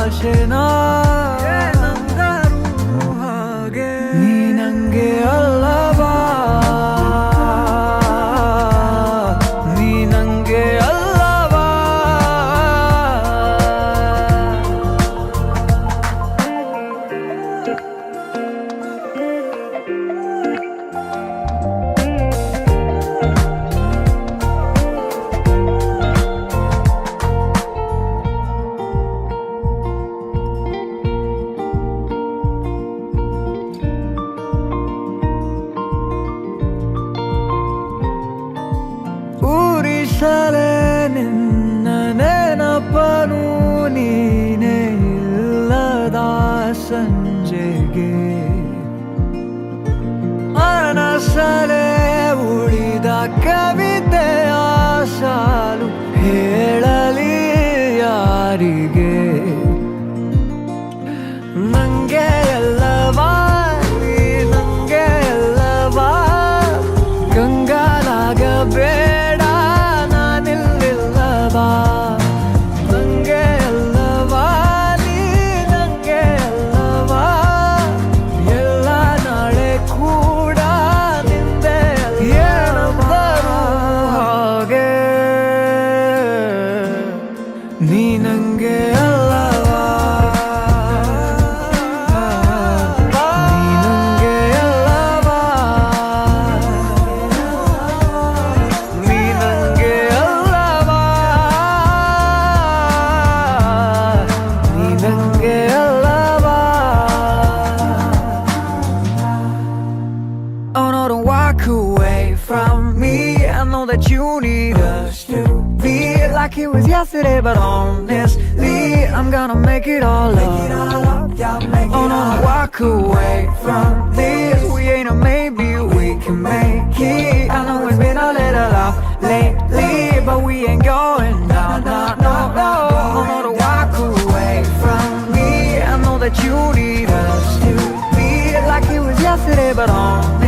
ಆಶೆನಾ ನಂದರು ಹಾಗೆ ನೀ ನಂಗೆ ಅಲ್ಲವಾ ನೀ ನಂಗೆ ಅಲ್ಲವಾ ಊರಿಸಲೇ ನಿನ್ನ ನೆನಪನು ನೀನೇ ಇಲ್ಲದ ಸಂಜೆಗೆ ಮನಸಲೇ ಉಳಿದ ಕವಿತೆಯ ಸಾಲು ಹೇಳಲಿ ಯಾರಿಗೆ ನಂಗೆ ಎಲ್ಲವಾ ನೀ ನಂಗೆ ಎಲ್ಲವಾ ಕಂಗಾಲಾಗಬೇಡ ನಾನಿಲ್ಲಿಲ್ಲವಾ ನಂಗೆ ಎಲ್ಲವಾ ನೀ ನಂಗೆ ಎಲ್ಲವಾ ಎಲ್ಲ ನಾಳೆ ಕೂಡ ನಿಂದೆ ಏನಂದರು ಹಾಗೆ ನೀ ನಂಗೆ ಅಲ್ಲವಾ ನೀ ನಂಗೆ ಅಲ್ಲವಾ ನೀ ನಂಗೆ ಅಲ್ಲವಾ ನೀ ನಂಗೆ ಅಲ್ಲವಾ Oh no, don't walk away from me. I know that you need us to be like it was yesterday, but honestly, I'm gonna make it all up. Oh no, don't walk away from this. We ain't a maybe, we can make it. I know it's been a little off lately, but we ain't going down, no, no, no. Oh no, don't walk away from me. I know that you need us to be like it was yesterday, but honestly,